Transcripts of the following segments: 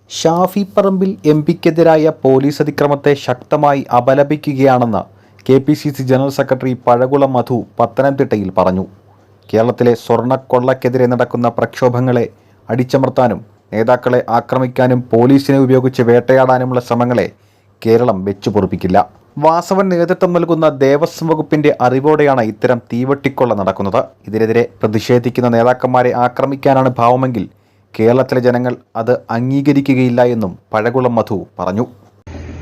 Shafi Parambil എംപിക്കെതിരായ police അതിക്രമത്തെ ശക്തമായി അപലപിക്കുകയാണെന്ന് KPCC general secretary Pazhakulam മധു പത്തനംതിട്ടയിൽ പറഞ്ഞു. കേരളത്തിലെ സ്വർണ്ണക്കൊള്ളയ്ക്കെതിരെ നടക്കുന്ന പ്രക്ഷോഭങ്ങളെ അടിച്ചമർത്താനും നേതാക്കളെ ആക്രമിക്കാനും പോലീസിനെ ഉപയോഗിച്ച് വേട്ടയാടാനുമുള്ള ശ്രമങ്ങളെ കേരളം വെച്ചുപൊറുപ്പിക്കില്ല. വാസവൻ നേതൃത്വം നൽകുന്ന ദേവസ്വം വകുപ്പിന്റെ അറിവോടെയാണ് ഇത്തരം തീവെട്ടിക്കൊള്ള നടക്കുന്നത്. ഇതിനെതിരെ പ്രതിഷേധിക്കുന്ന നേതാക്കന്മാരെ ആക്രമിക്കാനാണ് ഭാവമെങ്കിൽ കേരളത്തിലെ ജനങ്ങൾ അത് അംഗീകരിക്കുകയില്ല എന്നും പഴകുളം മധു പറഞ്ഞു.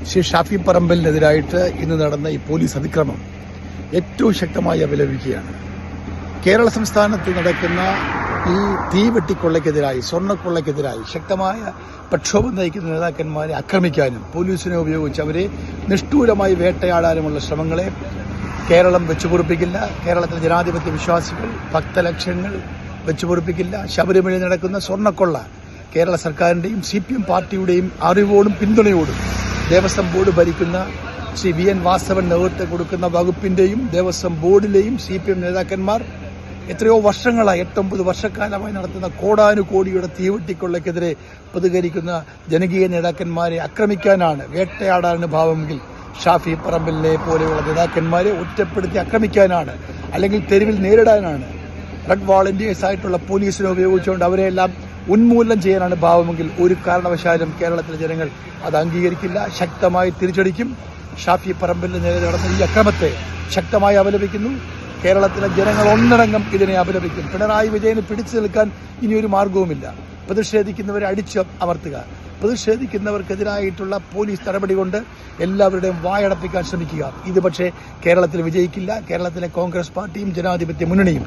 ശ്രീ ഷാഫി പറമ്പലിനെതിരായിട്ട് ഇന്ന് നടന്ന ഈ പോലീസ് അതിക്രമം ഏറ്റവും ശക്തമായി അപലപിക്കുകയാണ്. കേരള സംസ്ഥാനത്ത് നടക്കുന്ന ഈ തീവെട്ടിക്കൊള്ളയ്ക്കെതിരായി, സ്വർണ്ണക്കൊള്ളയ്ക്കെതിരായി ശക്തമായ പ്രക്ഷോഭം നയിക്കുന്ന നേതാക്കന്മാരെ ആക്രമിക്കാനും പോലീസിനെ ഉപയോഗിച്ച് അവരെ നിഷ്ഠൂരമായി വേട്ടയാടാനുമുള്ള ശ്രമങ്ങളെ കേരളം വെച്ചുപൊറുപ്പിക്കില്ല. കേരളത്തിലെ ജനാധിപത്യ വിശ്വാസികൾ, ഭക്തലക്ഷങ്ങൾ വെച്ചുപൊറുപ്പിക്കില്ല. ശബരിമലയിൽ നടക്കുന്ന സ്വർണ്ണക്കൊള്ള കേരള സർക്കാരിന്റെയും CPM പാർട്ടിയുടെയും അറിവോടും പിന്തുണയോടും ദേവസ്വം ബോർഡ് ഭരിക്കുന്ന ശ്രീ VN വാസവൻ നേതൃത്വം കൊടുക്കുന്ന വകുപ്പിന്റെയും ദേവസ്വം ബോർഡിലെയും CPM നേതാക്കന്മാർ എത്രയോ വർഷങ്ങളായി 8-9 വർഷക്കാലമായി നടത്തുന്ന കോടാനുകോടിയുടെ തീവെട്ടിക്കൊള്ളയ്ക്കെതിരെ പ്രതികരിക്കുന്ന ജനകീയ നേതാക്കന്മാരെ ആക്രമിക്കാനാണ്, വേട്ടയാടാനാണ് ഭാവമെങ്കിൽ ഷാഫി പറമ്പലിനെ പോലെയുള്ള നേതാക്കന്മാരെ ഒറ്റപ്പെടുത്തി ആക്രമിക്കാനാണ്, അല്ലെങ്കിൽ തെരുവിൽ നേരിടാനാണ്, റെഡ് വോളണ്ടിയേഴ്സ് ആയിട്ടുള്ള പോലീസിനെ ഉപയോഗിച്ചുകൊണ്ട് അവരെല്ലാം ഉന്മൂലനം ചെയ്യാനാണ് ഭാവമെങ്കിൽ ഒരു കാരണവശാലും കേരളത്തിലെ ജനങ്ങൾ അത് അംഗീകരിക്കില്ല. ശക്തമായി തിരിച്ചടിക്കും. ഷാഫി പറമ്പലിന് നേരെ നടന്ന ഈ അക്രമത്തെ ശക്തമായി അപലപിക്കുന്നു. കേരളത്തിലെ ജനങ്ങൾ ഒന്നടങ്കം ഇതിനെ അപലപിക്കും. പിണറായി വിജയന് പിടിച്ചു നിൽക്കാൻ ഇനിയൊരു മാർഗവുമില്ല. പ്രതിഷേധിക്കുന്നവരെ അടിച്ചു അമർത്തുക, പ്രതിഷേധിക്കുന്നവർക്കെതിരായിട്ടുള്ള പോലീസ് നടപടി കൊണ്ട് എല്ലാവരുടെയും വായടപ്പിക്കാൻ ശ്രമിക്കുക. ഇത് പക്ഷേ കേരളത്തിൽ വിജയിക്കില്ല. കേരളത്തിലെ കോൺഗ്രസ് പാർട്ടിയും ജനാധിപത്യ മുന്നണിയും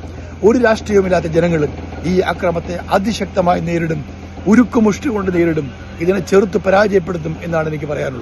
ഒരു രാഷ്ട്രീയവുമില്ലാത്ത ജനങ്ങളും ഈ അക്രമത്തെ അതിശക്തമായി നേരിടും, ഉരുക്കുമുഷ്ടി കൊണ്ട് നേരിടും. ഇതിനെ ചെറുത്ത് പരാജയപ്പെടുത്തും എന്നാണ് എനിക്ക് പറയാനുള്ളത്.